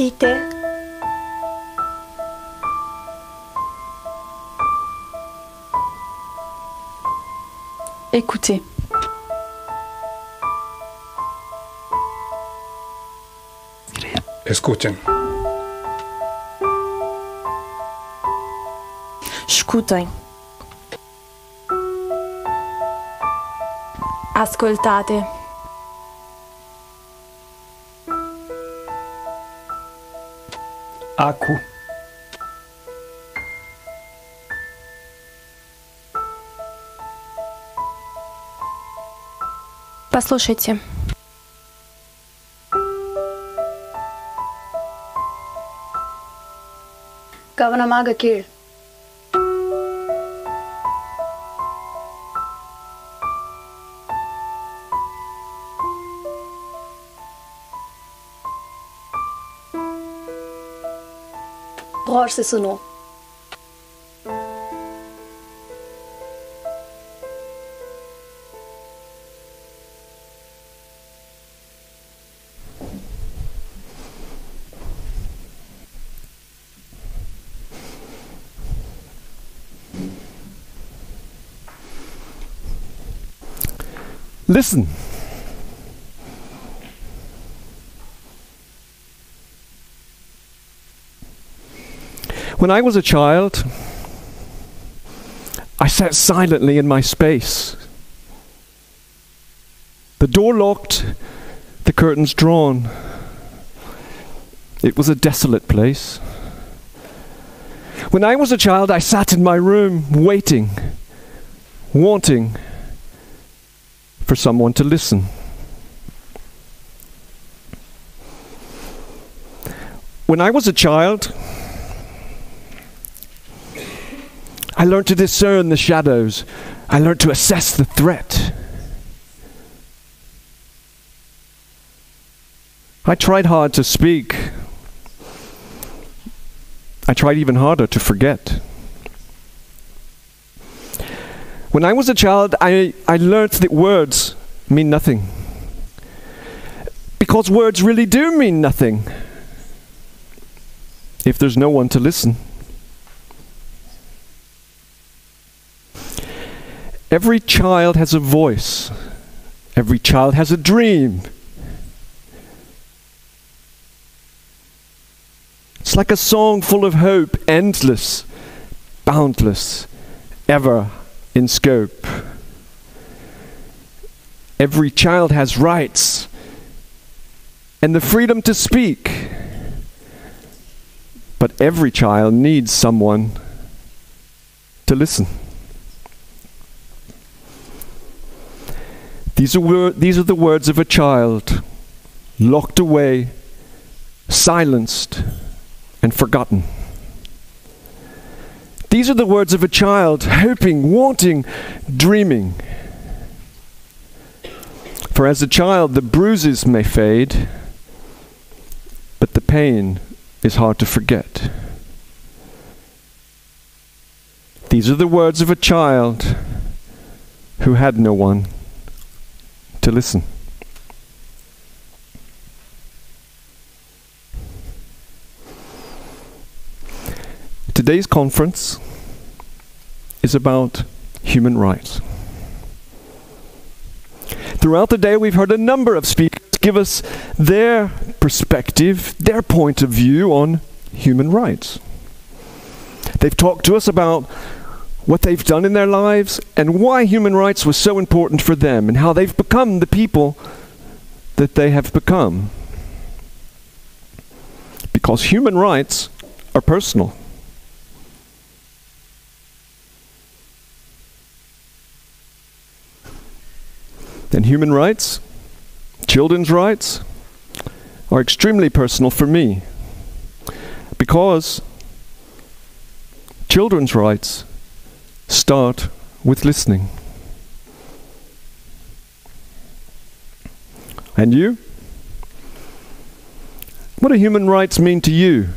Sentite? Écoutez. Escuchen. Escutem. Ascoltate. Aku. Послушайте. Kavnamaga keel. Roar se suno. Listen. When I was a child, I sat silently in my space. The door locked, the curtains drawn. It was a desolate place. When I was a child, I sat in my room, waiting, wanting for someone to listen. When I was a child, I learned to discern the shadows. I learned to assess the threat. I tried hard to speak. I tried even harder to forget. When I was a child, I learned that words mean nothing. Because words really do mean nothing if there's no one to listen. Every child has a voice. Every child has a dream. It's like a song full of hope, endless, boundless, ever in scope. Every child has rights and the freedom to speak. But every child needs someone to listen. These are the words of a child, locked away, silenced, and forgotten. These are the words of a child, hoping, wanting, dreaming. For as a child, the bruises may fade, but the pain is hard to forget. These are the words of a child who had no one to listen. Today's conference is about human rights. Throughout the day, we've heard a number of speakers give us their perspective, their point of view on human rights. They've talked to us about what they've done in their lives and why human rights was so important for them and how they've become the people that they have become. Because human rights are personal. And human rights, children's rights, are extremely personal for me. Because children's rights start with listening. And you? What do human rights mean to you?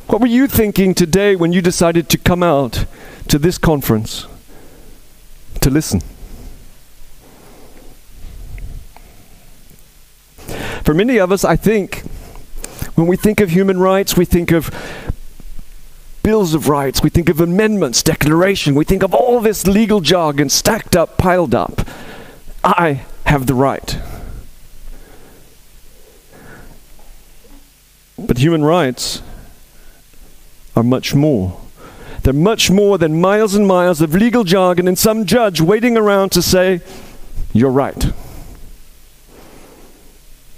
What were you thinking today when you decided to come out to this conference to listen? For many of us, I think When we think of human rights, we think of bills of rights, we think of amendments, declaration, we think of all this legal jargon stacked up, piled up. I have the right. But human rights are much more. They're much more than miles and miles of legal jargon and some judge waiting around to say, you're right.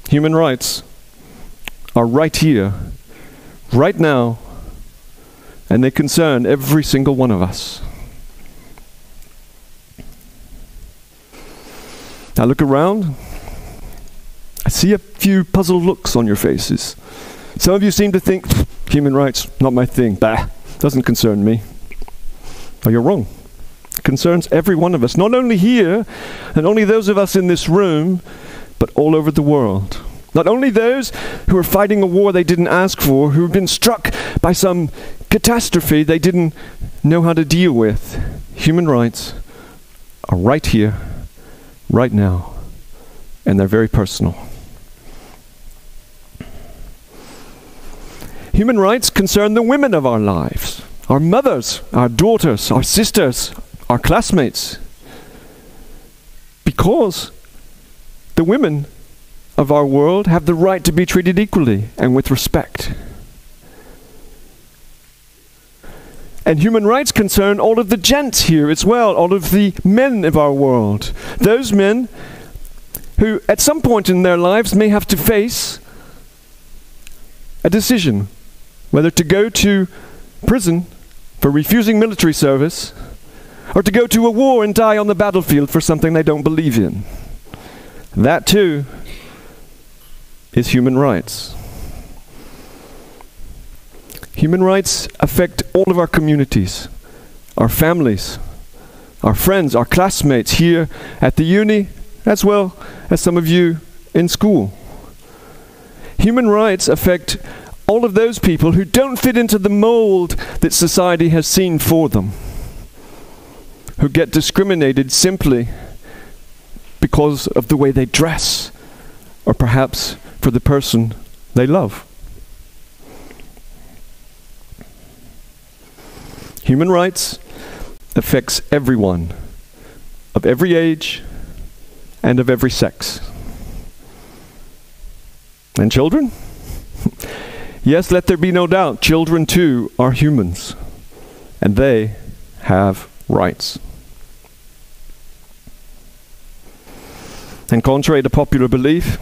Human rights are right here, right now, and they concern every single one of us. Now look around. I see a few puzzled looks on your faces. Some of you seem to think, human rights, not my thing. Bah, doesn't concern me. Oh, you're wrong. It concerns every one of us, not only here, and only those of us in this room, but all over the world. Not only those who are fighting a war they didn't ask for, who have been struck by some catastrophe they didn't know how to deal with. Human rights are right here, right now, and they're very personal. Human rights concern the women of our lives, our mothers, our daughters, our sisters, our classmates. Because the women of our world have the right to be treated equally and with respect. And human rights concern all of the gents here as well, all of the men of our world. Those men who at some point in their lives may have to face a decision whether to go to prison for refusing military service or to go to a war and die on the battlefield for something they don't believe in. That too is human rights. Human rights affect all of our communities, our families, our friends, our classmates here at the uni, as well as some of you in school. Human rights affect all of those people who don't fit into the mold that society has seen for them, who get discriminated simply because of the way they dress, or perhaps for the person they love. Human rights affects everyone, of every age and of every sex. And children? Yes, let there be no doubt, children too are humans, and they have rights. And contrary to popular belief,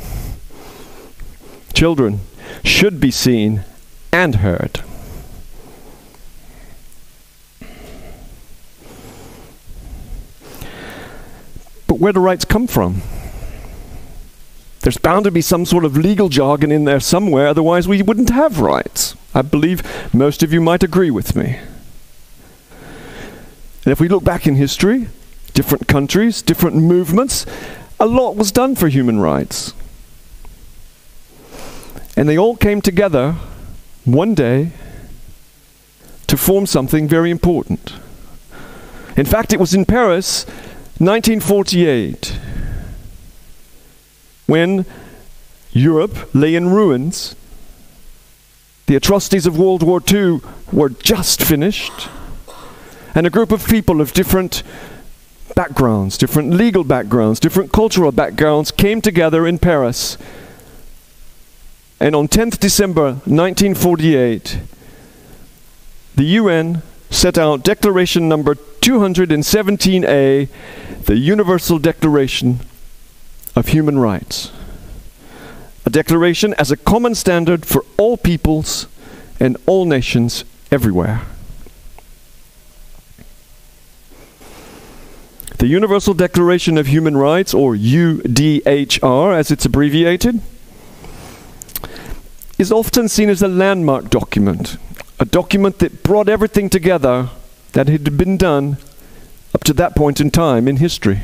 children should be seen and heard. But where do rights come from? There's bound to be some sort of legal jargon in there somewhere, otherwise we wouldn't have rights. I believe most of you might agree with me. And if we look back in history, different countries, different movements, a lot was done for human rights. And they all came together one day to form something very important. In fact, it was in Paris, 1948, when Europe lay in ruins. The atrocities of World War II were just finished, and a group of people of different backgrounds, different legal backgrounds, different cultural backgrounds came together in Paris. And on 10th December 1948, the UN set out Declaration number 217A, the Universal Declaration of Human Rights. A declaration as a common standard for all peoples and all nations everywhere. The Universal Declaration of Human Rights, or UDHR as it's abbreviated, is often seen as a landmark document, a document that brought everything together that had been done up to that point in time in history.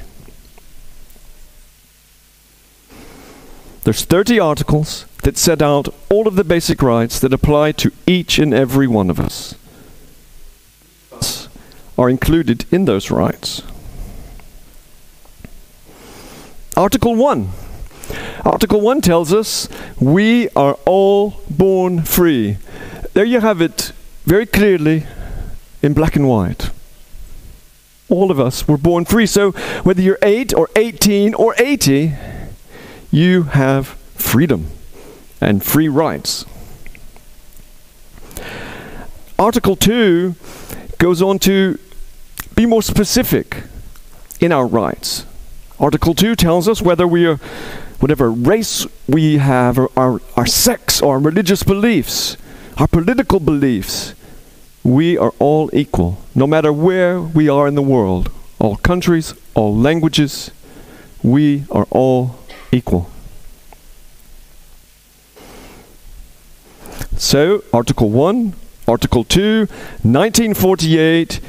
There's 30 articles that set out all of the basic rights that apply to each and every one of us. Are included in those rights. Article 1. Article 1 tells us we are all born free. There you have it, very clearly in black and white. All of us were born free. So whether you're 8 or 18 or 80, you have freedom and free rights. Article 2 goes on to be more specific in our rights. Article 2 tells us whether we are, whatever race we have, or our sex, or our religious beliefs, our political beliefs, we are all equal, no matter where we are in the world. All countries, all languages, we are all equal. So, Article 1, Article 2, 1948,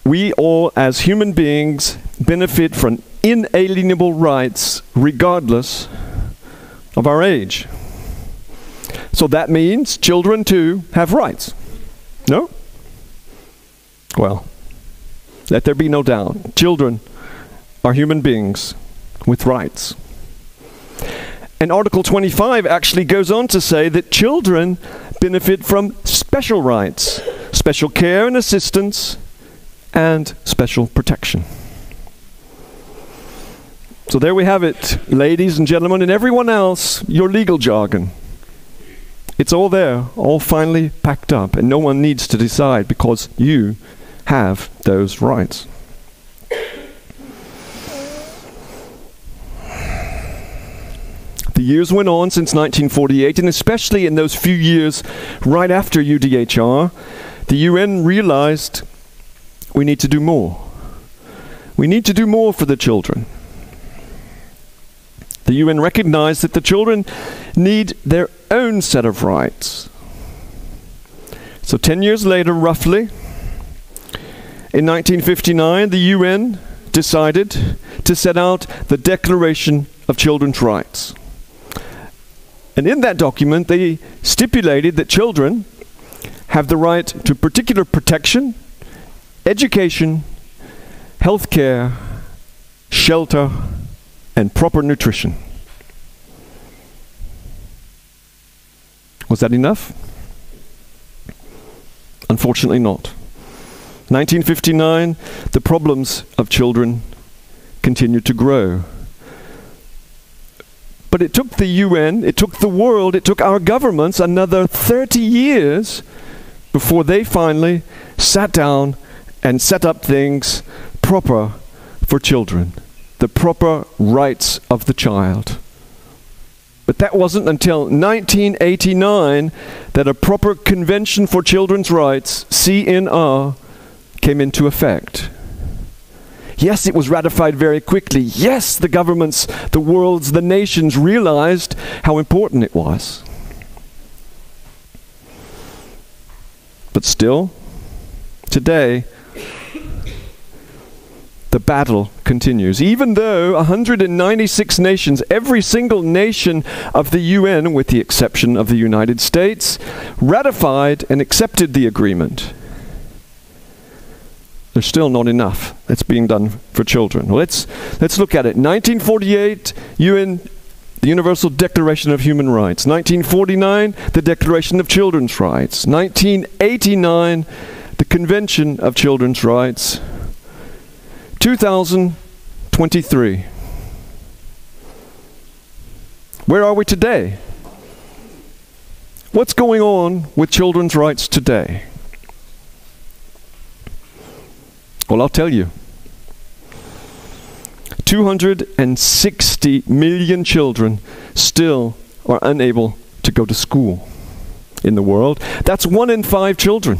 we all as human beings benefit from inalienable rights regardless of our age. So that means children too have rights. No? Well, let there be no doubt. Children are human beings with rights. And Article 25 actually goes on to say that children benefit from special rights, special care and assistance, and special protection. So there we have it, ladies and gentlemen, and everyone else, your legal jargon. It's all there, all finally packed up, and no one needs to decide because you have those rights. The years went on since 1948, and especially in those few years right after UDHR, the UN realized we need to do more. We need to do more for the children. The UN recognized that the children need their own set of rights. So 10 years later, roughly, in 1959, the UN decided to set out the Declaration of Children's Rights. And in that document, they stipulated that children have the right to particular protection, education, health care, shelter, and proper nutrition. Was that enough? Unfortunately not. 1959, the problems of children continued to grow. But it took the UN, it took the world, it took our governments another 30 years before they finally sat down and set up things proper for children, the proper rights of the child. But that wasn't until 1989 that a proper Convention for Children's Rights, CNR, came into effect. Yes, it was ratified very quickly. Yes, the governments, the worlds, the nations realized how important it was. But still, today, the battle continues. Even though 196 nations, every single nation of the UN, with the exception of the United States, ratified and accepted the agreement, there's still not enough that's being done for children. Well, let's look at it. 1948, UN, the Universal Declaration of Human Rights. 1949, the Declaration of Children's Rights. 1989, the Convention of Children's Rights. 2023. Where are we today? What's going on with children's rights today? Well, I'll tell you. 260 million children still are unable to go to school in the world. That's 1 in 5 children.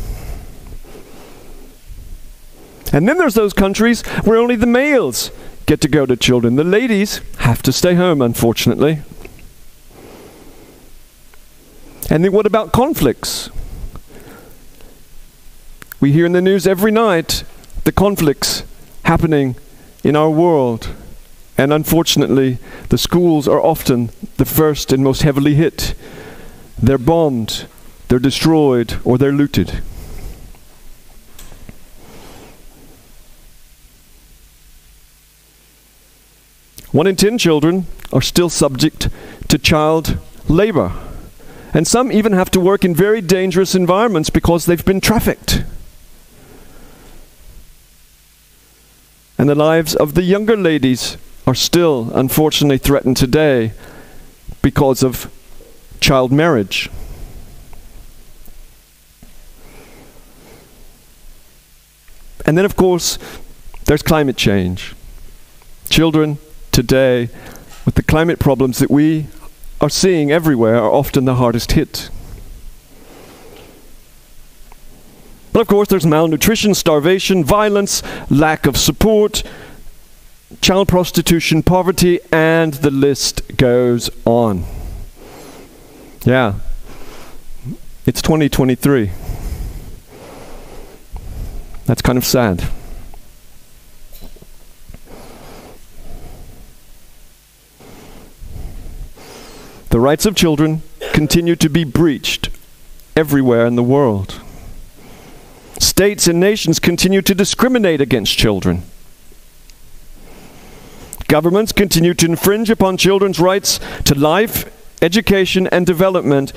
And then there's those countries where only the males get to go to children. The ladies have to stay home, unfortunately. And then what about conflicts? We hear in the news every night the conflicts happening in our world. And unfortunately, the schools are often the first and most heavily hit. They're bombed, they're destroyed, or they're looted. 1 in 10 children are still subject to child labor. And some even have to work in very dangerous environments because they've been trafficked. And the lives of the younger ladies are still, unfortunately, threatened today because of child marriage. And then, of course, there's climate change. Children today, with the climate problems that we are seeing everywhere, are often the hardest hit. But of course, there's malnutrition, starvation, violence, lack of support, child prostitution, poverty, and the list goes on. Yeah, it's 2023. That's kind of sad. The rights of children continue to be breached everywhere in the world. States and nations continue to discriminate against children. Governments continue to infringe upon children's rights to life, education, and development,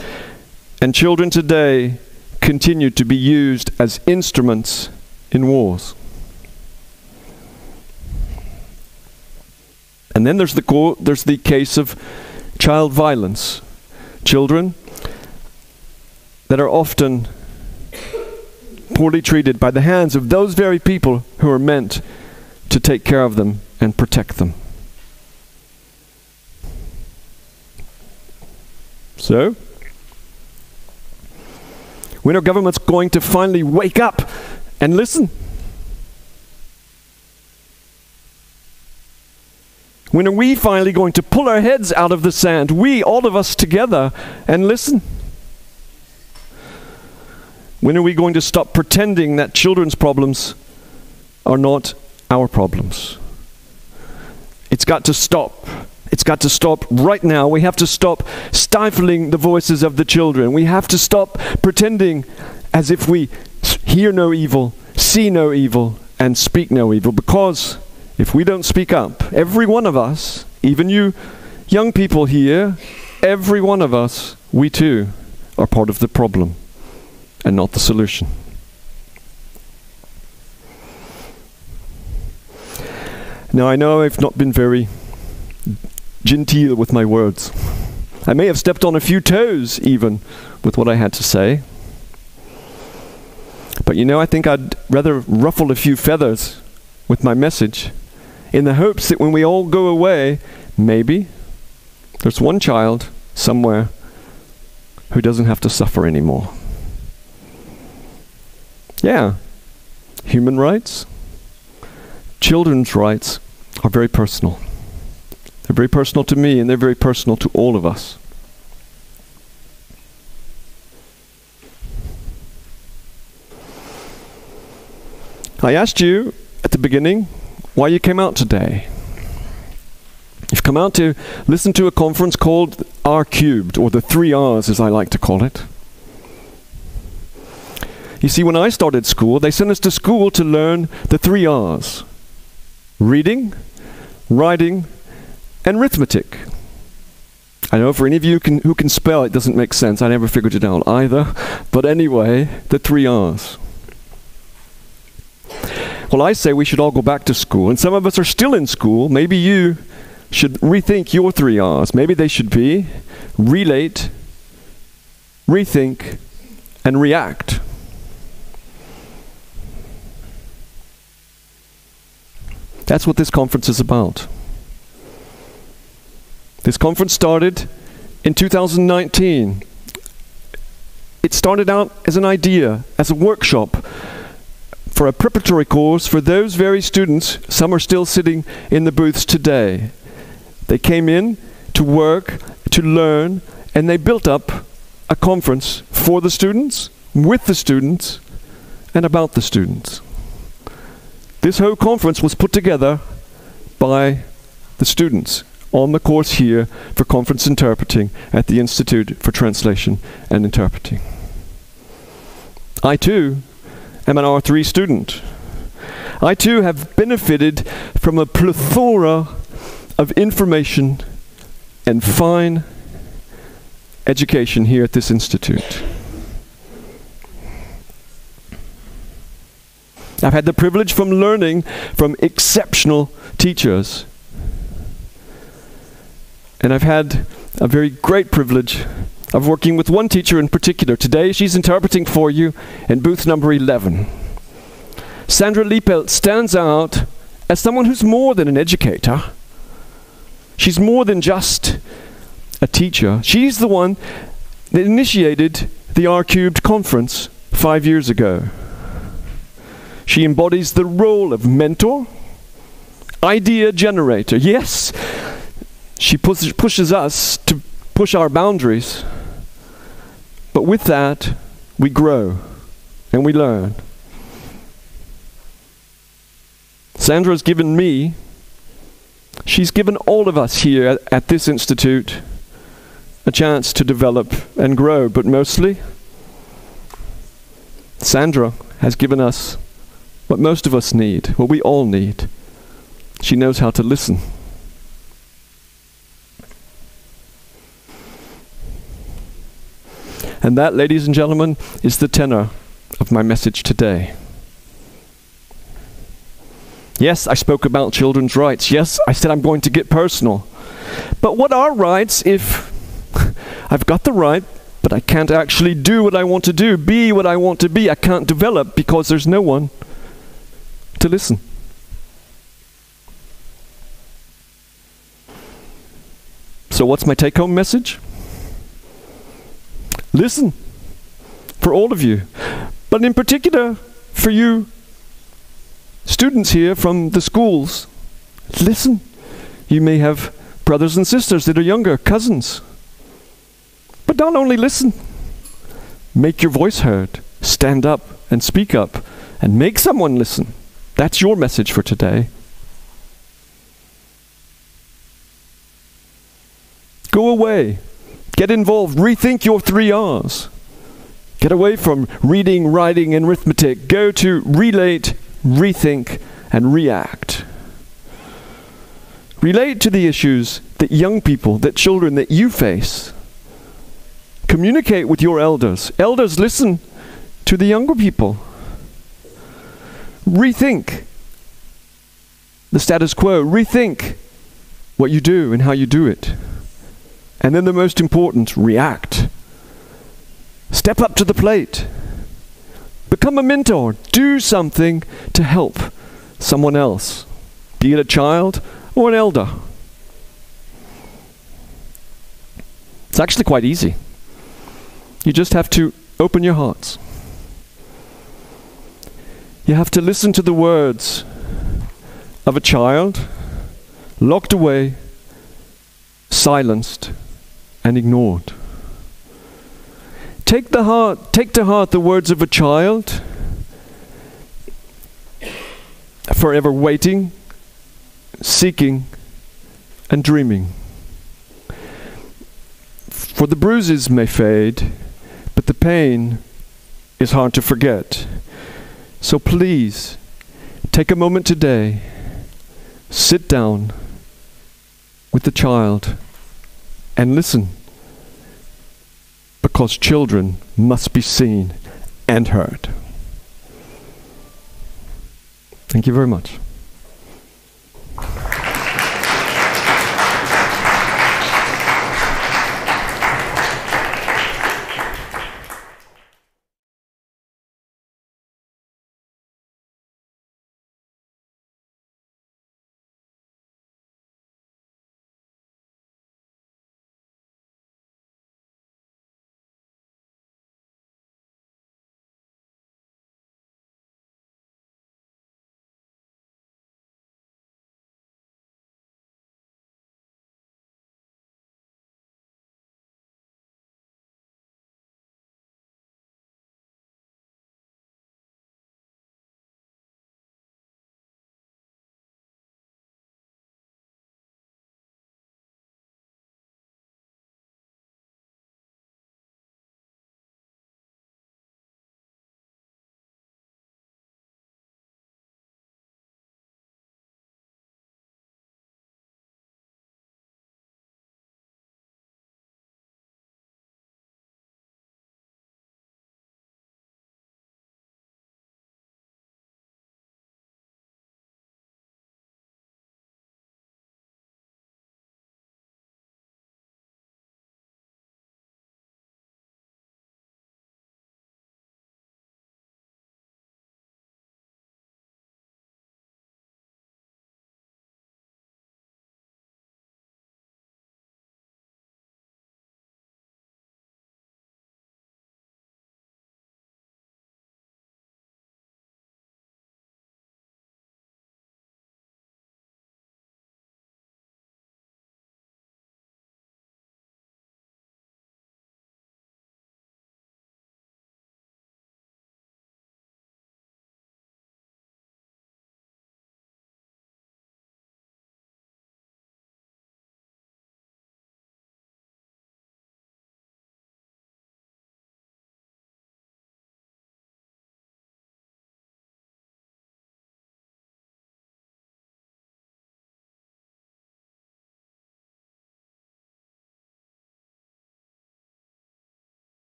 and children today continue to be used as instruments in wars. And then there's the case of child violence. Children that are often poorly treated by the hands of those very people who are meant to take care of them and protect them. So, when are governments going to finally wake up and listen? When are we finally going to pull our heads out of the sand, we, all of us together, and listen? When are we going to stop pretending that children's problems are not our problems? It's got to stop. It's got to stop right now. We have to stop stifling the voices of the children. We have to stop pretending as if we hear no evil, see no evil, and speak no evil. Because if we don't speak up, every one of us, even you young people here, every one of us, we too are part of the problem and not the solution. Now, I know I've not been very genteel with my words. I may have stepped on a few toes even with what I had to say. But you know, I think I'd rather ruffle a few feathers with my message in the hopes that when we all go away, maybe there's one child somewhere who doesn't have to suffer anymore. Yeah, human rights, children's rights are very personal. They're very personal to me, and they're very personal to all of us. I asked you at the beginning why you came out today. You've come out to listen to a conference called R Cubed, or the 3 R's as I like to call it. You see, when I started school, they sent us to school to learn the 3 R's. Reading, writing, and arithmetic. I know for any of you who can spell, it doesn't make sense. I never figured it out either. But anyway, the 3 R's. Well, I say we should all go back to school. And some of us are still in school. Maybe you should rethink your 3 R's. Maybe they should be relate, rethink, and react. That's what this conference is about. This conference started in 2019. It started out as an idea, as a workshop for a preparatory course for those very students. Some are still sitting in the booths today. They came in to work, to learn, and they built up a conference for the students, with the students, and about the students. This whole conference was put together by the students on the course here for conference interpreting at the Institute for Translation and Interpreting. I too am an R3 student. I too have benefited from a plethora of information and fine education here at this institute. I've had the privilege from learning from exceptional teachers. And I've had a very great privilege of working with one teacher in particular. Today she's interpreting for you in booth number 11. Sandra Liepelt stands out as someone who's more than an educator. She's more than just a teacher. She's the one that initiated the R-Cubed conference 5 years ago. She embodies the role of mentor, idea generator. Yes, she pushes us to push our boundaries. But with that, we grow and we learn. Sandra's given me, she's given all of us here at this institute a chance to develop and grow, but mostly, Sandra has given us what most of us need, what we all need. She knows how to listen. And that, ladies and gentlemen, is the tenor of my message today. Yes, I spoke about children's rights. Yes, I said I'm going to get personal. But what are rights if I've got the right, but I can't actually do what I want to do, be what I want to be? I can't develop because there's no one to listen. So what's my take-home message? Listen, for all of you, but in particular for you students here from the schools. Listen. You may have brothers and sisters that are younger, cousins. But don't only listen. Make your voice heard. Stand up and speak up and make someone listen. That's your message for today. Go away. Get involved. Rethink your 3 R's. Get away from reading, writing, and arithmetic. Go to relate, rethink, and react. Relate to the issues that young people, that children that you face. Communicate with your elders. Elders, listen to the younger people. Rethink the status quo. Rethink what you do and how you do it. And then the most important, react. Step up to the plate. Become a mentor. Do something to help someone else, be it a child or an elder. It's actually quite easy. You just have to open your hearts. You have to listen to the words of a child locked away, silenced, and ignored. Take to heart the words of a child, forever waiting, seeking, and dreaming. For the bruises may fade, but the pain is hard to forget. So please, take a moment today, sit down with the child and listen, because children must be seen and heard. Thank you very much.